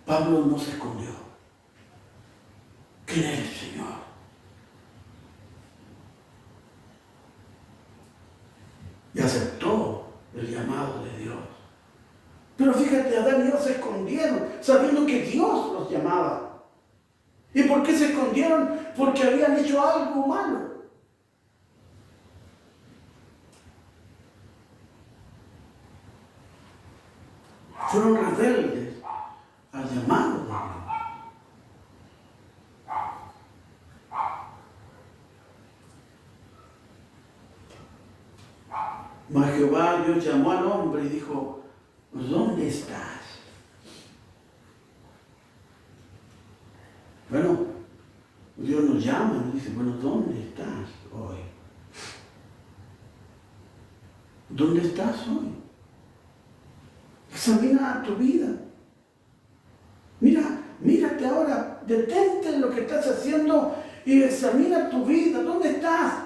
Pablo no se escondió. ¿Quién es el Señor? Y aceptó el llamado de Dios. Pero fíjate, Adán y Eva se escondieron, sabiendo que Dios los llamaba. ¿Y por qué se escondieron? Porque habían hecho algo malo. Fueron rebeldes al llamado de Dios. Mas Jehová Dios llamó al hombre y dijo: ¿dónde estás? Bueno, Dios nos llama y nos dice: bueno, ¿dónde estás hoy? ¿Dónde estás hoy? Examina tu vida. Mírate ahora, detente en lo que estás haciendo y examina tu vida. ¿Dónde estás?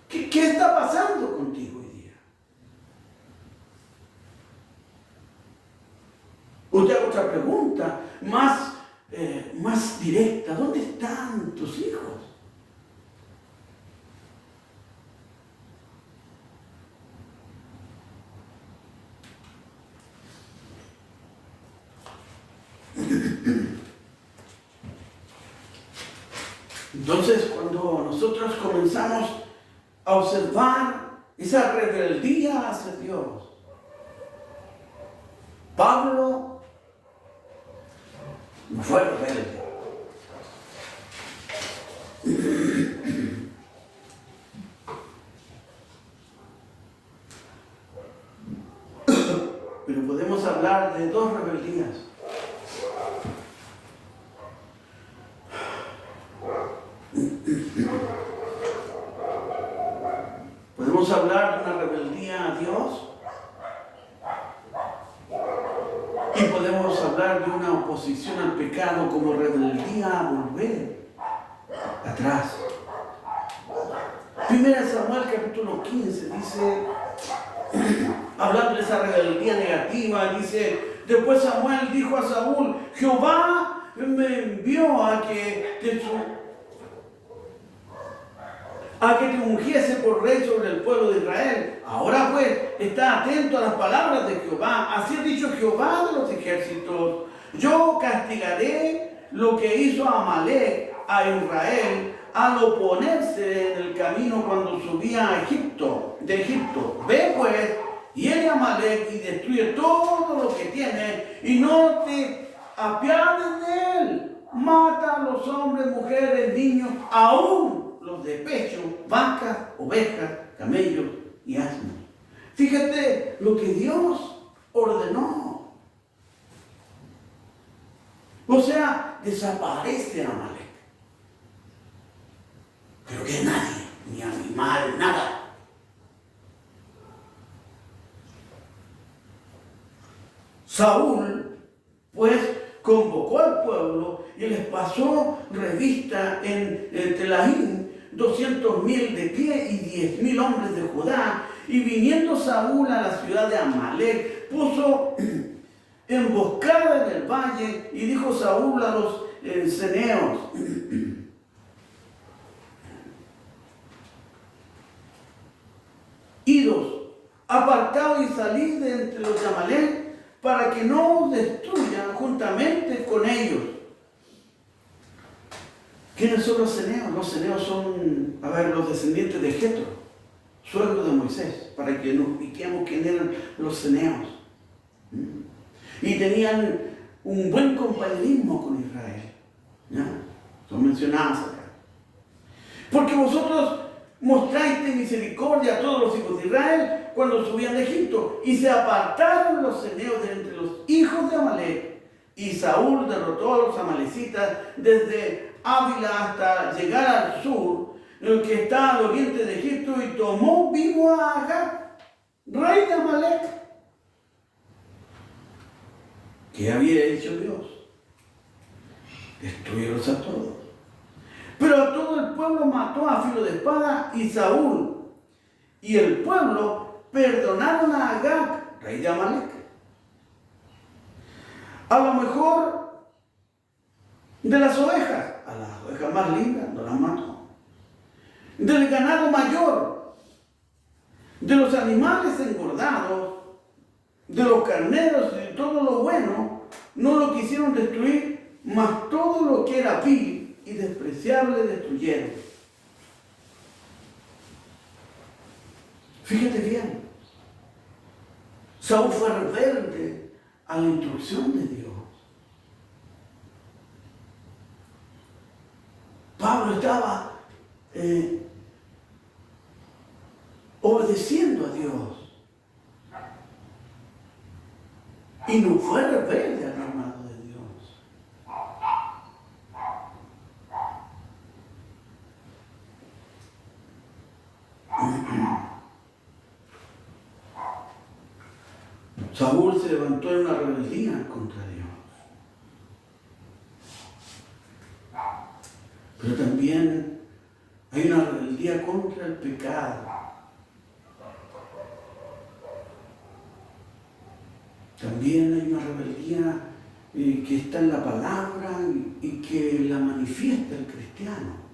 ¿Qué está pasando contigo hoy día? O te hago otra pregunta, más directa. ¿Dónde están tus hijos? Entonces, cuando nosotros comenzamos a observar esa rebeldía hacia Dios, Pablo no fue rebelde. Pero podemos hablar de dos rebeldías. Podemos hablar de una rebeldía a Dios y podemos hablar de una oposición al pecado como rebeldía a volver atrás. 1 Samuel capítulo 15 dice, hablando de esa rebeldía negativa, dice: después Samuel dijo a Saúl: Jehová me envió a que te ungiese por rey sobre el pueblo de Israel. Ahora pues, está atento a las palabras de Jehová. Así ha dicho Jehová de los ejércitos: yo castigaré lo que hizo Amalek a Israel al oponerse en el camino cuando subía de Egipto. Ve pues, hiere a Amalek y destruye todo lo que tiene, y no te apiades de él. Mata a los hombres, mujeres, niños, aún los de pecho, vacas, ovejas, camellos y asnos. Fíjate lo que Dios ordenó. O sea, desaparece Amalek. Pero que nadie, ni animal, nada. Saúl, pues, convocó al pueblo y les pasó revista en Telaín 200,000 de pie y 10,000 hombres de Judá. Y viniendo Saúl a la ciudad de Amalek, puso emboscada en el valle, y dijo Saúl a los ceneos: idos, apartaos y salid de entre los de Amalek, para que no os destruyan juntamente con ellos. ¿Quiénes son los ceneos? Los ceneos son, los descendientes de Jetro, suegro de Moisés, para que nos ubiquemos quién eran los ceneos. Y tenían un buen compañerismo con Israel. ¿Ya? Son mencionados acá. Porque vosotros mostraste misericordia a todos los hijos de Israel cuando subían de Egipto, y se apartaron los ceneos de entre los hijos de Amalek, y Saúl derrotó a los amalecitas desde Ávila hasta llegar al sur, el que está al oriente de Egipto, y tomó vivo a Agag, rey de Amalek. ¿Qué había hecho Dios? Destruirlos a todos. Pero a todo el pueblo mató a filo de espada, y Saúl y el pueblo perdonaron a Agag, rey de Amalek. A lo mejor de las ovejas, a las ovejas más lindas no las mató. Del ganado mayor, de los animales engordados, de los carneros y de todo lo bueno, no lo quisieron destruir, mas todo lo que era vil y despreciable destruyeron. Fíjate bien, Saúl fue rebelde a la instrucción de Dios. Pablo estaba obedeciendo a Dios y no fue rebelde al llamado de Dios. Saúl se levantó en una rebeldía contra Dios. Pero también hay una rebeldía contra el pecado. También hay una rebeldía que está en la palabra y que la manifiesta el cristiano.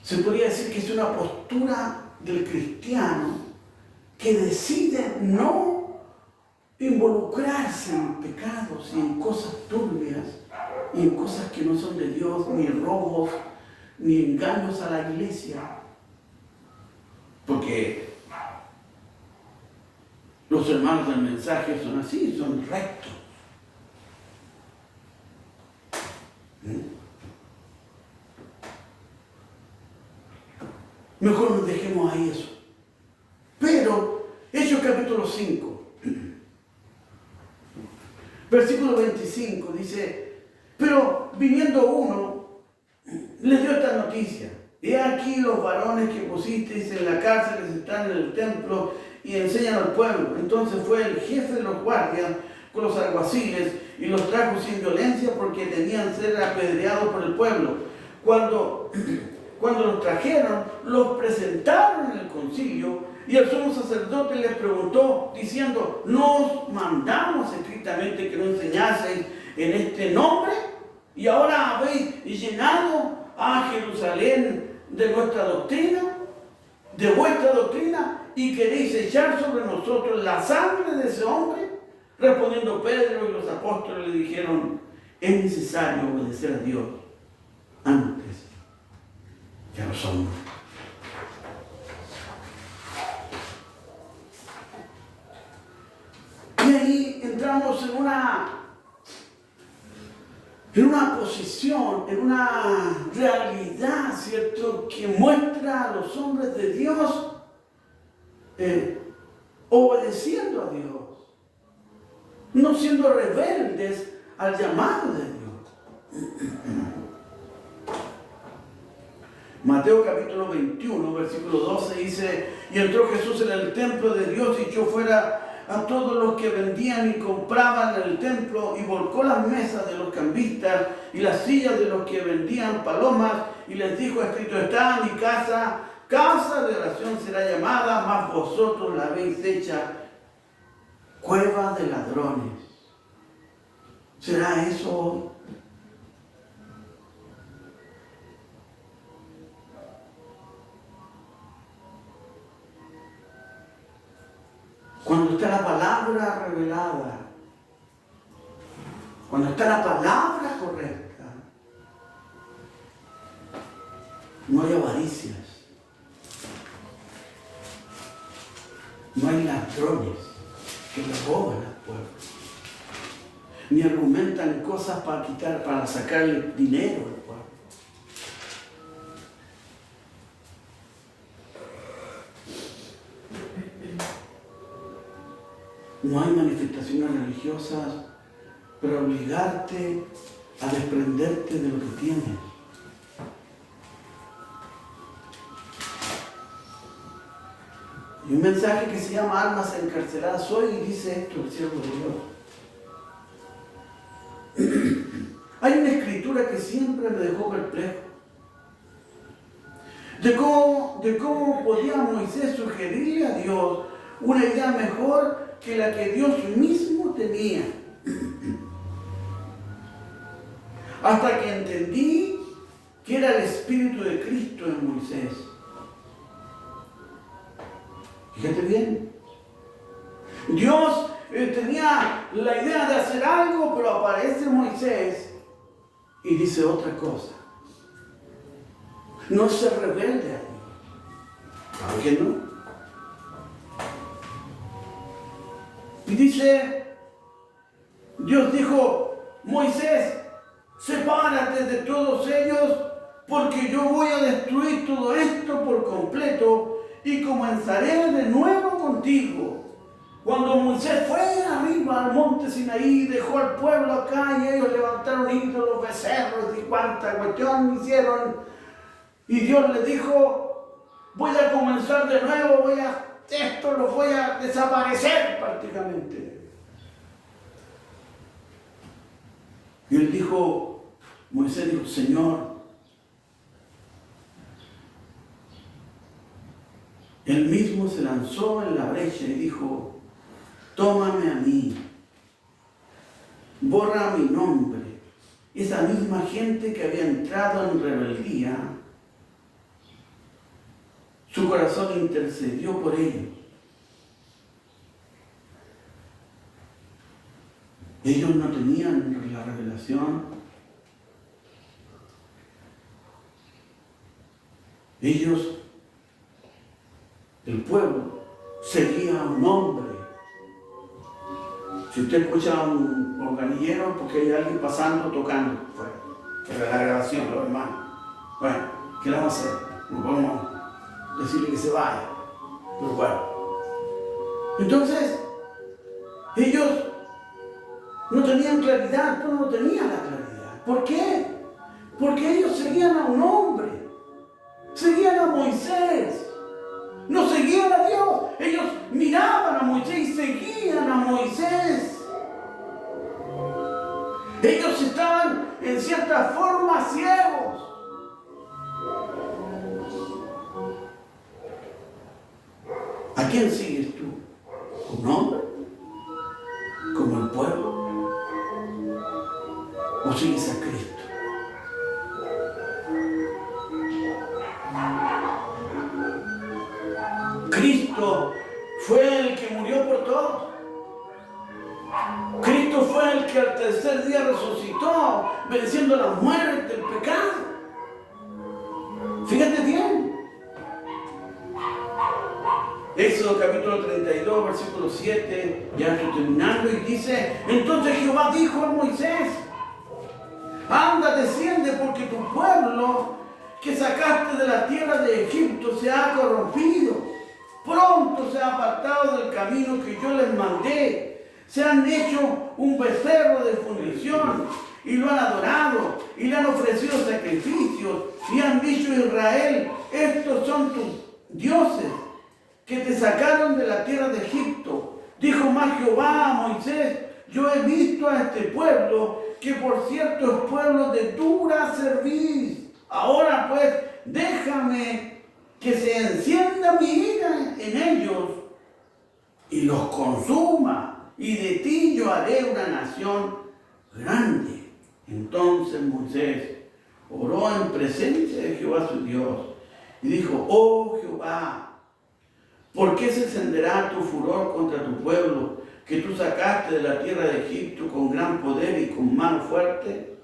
Se podría decir que es una postura del cristiano que decide no involucrarse en pecados y en cosas turbias y en cosas que no son de Dios, ni robos, ni engaños a la iglesia. Porque los hermanos del mensaje son así, son rectos. Mejor nos dejemos ahí eso. Pero, Hechos capítulo 5, versículo 25, dice: pero viniendo uno, les dio esta noticia: he aquí los varones que pusisteis en la cárcel están en el templo y enseñan al pueblo. Entonces fue el jefe de los guardias con los alguaciles y los trajo sin violencia, porque temían ser apedreados por el pueblo. Cuando los trajeron, los presentaron en el concilio, y el sumo sacerdote les preguntó, diciendo: ¿no os mandamos escritamente que no enseñaseis en este nombre? Y ahora habéis llenado a Jerusalén de nuestra doctrina, de vuestra doctrina, y queréis echar sobre nosotros la sangre de ese hombre. Respondiendo Pedro y los apóstoles le dijeron: es necesario obedecer a Dios antes que a los hombres. Y ahí entramos en una posición, en una realidad, ¿cierto?, que muestra a los hombres de Dios obedeciendo a Dios, no siendo rebeldes al llamado de Dios. Mateo capítulo 21, versículo 12 dice: y entró Jesús en el templo de Dios y echó fuera a todos los que vendían y compraban en el templo, y volcó las mesas de los cambistas y las sillas de los que vendían palomas, y les dijo: escrito está, mi casa, casa de oración será llamada, mas vosotros la habéis hecha cueva de ladrones. ¿Será eso hoy? Cuando está la palabra revelada, cuando está la palabra correcta, no hay avaricias, no hay ladrones que le roban al pueblo, ni argumentan cosas para quitar, para sacarle dinero al pueblo. No hay manifestaciones religiosas para obligarte a desprenderte de lo que tienes. Y un mensaje que se llama Almas encarceladas hoy y dice esto, el siervo de Dios. Hay una escritura que siempre me dejó perplejo. De cómo podía Moisés sugerirle a Dios una idea mejor que la que Dios mismo tenía. Hasta que entendí que era el Espíritu de Cristo en Moisés. Fíjate bien. Dios tenía la idea de hacer algo, pero aparece Moisés y dice otra cosa. No se rebelde a Dios. ¿Por qué no? Y dice, Dios dijo, Moisés, sepárate de todos ellos, porque yo voy a destruir todo esto por completo y comenzaré de nuevo contigo. Cuando Moisés fue arriba al monte Sinaí, dejó al pueblo acá y ellos levantaron ídolos, becerros y cuánta cuestión hicieron. Y Dios le dijo, voy a comenzar de nuevo, esto lo voy a desaparecer prácticamente. Y él dijo, Moisés dijo, Señor, él mismo se lanzó en la brecha y dijo, tómame a mí, borra mi nombre. Esa misma gente que había entrado en rebeldía, su corazón intercedió por ellos. Ellos no tenían la revelación. Ellos, el pueblo, seguía a un hombre. Si usted escucha a un organillero, porque hay alguien pasando, tocando, fuera de la grabación, los hermanos. Bueno, ¿qué le vamos a hacer? No podemos decirle que se vaya. Pero bueno. Entonces, ellos no tenían claridad, pero no tenían la claridad. ¿Por qué? Porque ellos seguían a un hombre. Seguían a Moisés. No seguían a Dios. Ellos miraban a Moisés y seguían a Moisés. Ellos estaban en cierta forma ciegos. ¿A quién sigues tú? ¿Un hombre? ¿Como el pueblo? ¿O sigues a Cristo? Cristo fue el que murió por todos. Cristo fue el que al tercer día resucitó, venciendo la muerte, el pecado. Fíjate bien. Éxodo capítulo 32, versículo 7, ya estoy terminando, y dice, entonces Jehová dijo a Moisés, anda, desciende, porque tu pueblo que sacaste de la tierra de Egipto se ha corrompido. Pronto se ha apartado del camino que yo les mandé. Se han hecho un becerro de fundición y lo han adorado y le han ofrecido sacrificios y han dicho a Israel, estos son tus dioses que te sacaron de la tierra de Egipto. Dijo más Jehová a Moisés, yo he visto a este pueblo, que por cierto es pueblo de dura cerviz. Ahora pues, déjame que se encienda mi ira en ellos y los consuma, y de ti yo haré una nación grande. Entonces Moisés oró en presencia de Jehová su Dios y dijo, oh Jehová, ¿por qué se encenderá tu furor contra tu pueblo que tú sacaste de la tierra de Egipto con gran poder y con mano fuerte?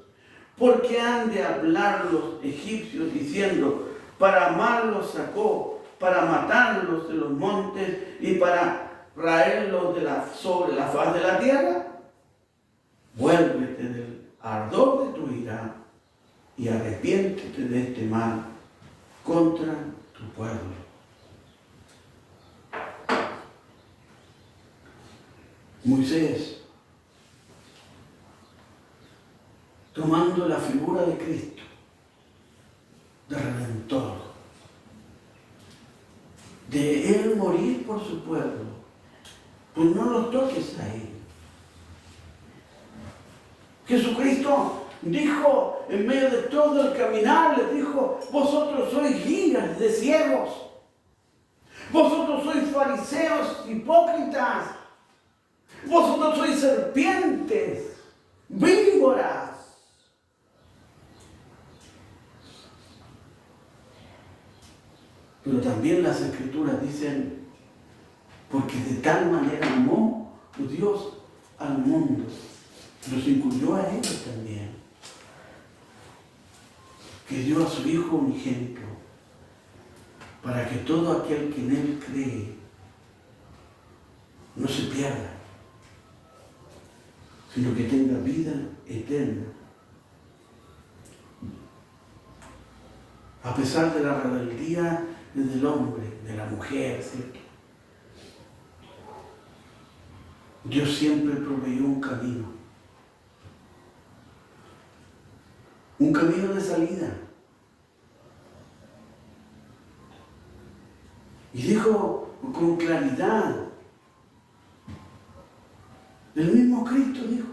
¿Por qué han de hablar los egipcios diciendo, para mal los sacó, para matarlos de los montes y para raerlos sobre la faz de la tierra? Vuélvete del ardor de tu ira y arrepiéntete de este mal contra tu pueblo. Moisés, tomando la figura de Cristo, de Redentor, de Él morir por su pueblo, pues no los toques a Él. Jesucristo dijo en medio de todo el caminar, les dijo, vosotros sois guías de ciegos, vosotros sois fariseos hipócritas, vosotros sois serpientes, víboras. Pero también las Escrituras dicen, porque de tal manera amó Dios al mundo, los incluyó a ellos también, que dio a su Hijo unigénito, para que todo aquel que en Él cree no se pierda, sino que tenga vida eterna. A pesar de la rebeldía del hombre, de la mujer, ¿cierto? Dios siempre proveyó un camino de salida. Y dijo con claridad, el mismo Cristo dijo,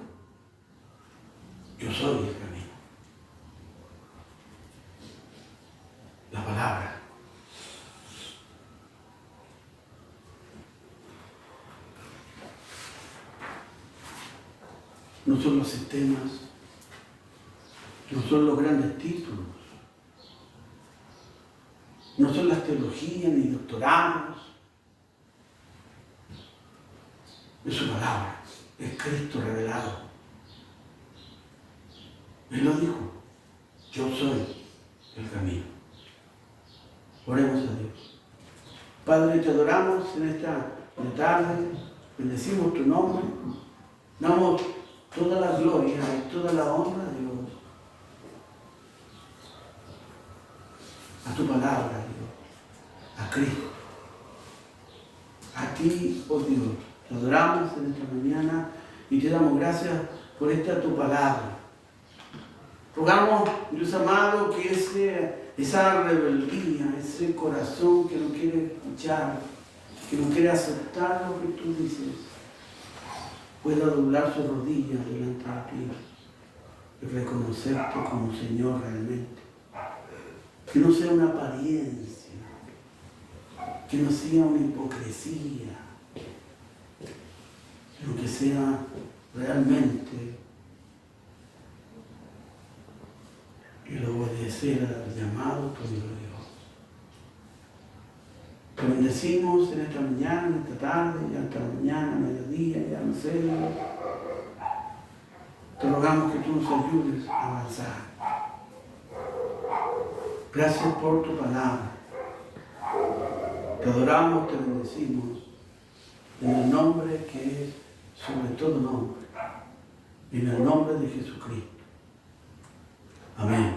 yo soy el camino. La palabra. No son los sistemas, no son los grandes títulos, no son las teologías ni doctorados. Es su palabra, es Cristo revelado. Él lo dijo, yo soy el camino. Oremos a Dios. Padre, te adoramos en esta tarde, bendecimos tu nombre, damos toda la gloria y toda la honra a Dios, a tu palabra, Dios, a Cristo, a ti, oh Dios. Te adoramos en esta mañana y te damos gracias por esta tu palabra. Rogamos, Dios amado, que esa rebeldía, ese corazón que no quiere escuchar, que no quiere aceptar lo que tú dices, pueda doblar sus rodillas delante de ti y reconocerte como Señor realmente. Que no sea una apariencia, que no sea una hipocresía, sino que sea realmente el obedecer al llamado tuyo, Dios. Te bendecimos en esta mañana, en esta tarde, ya esta mañana, mediodía, ya no sé. Te rogamos que tú nos ayudes a avanzar. Gracias por tu palabra. Te adoramos, te bendecimos en el nombre que es sobre todo nombre, en el nombre de Jesucristo. Amén.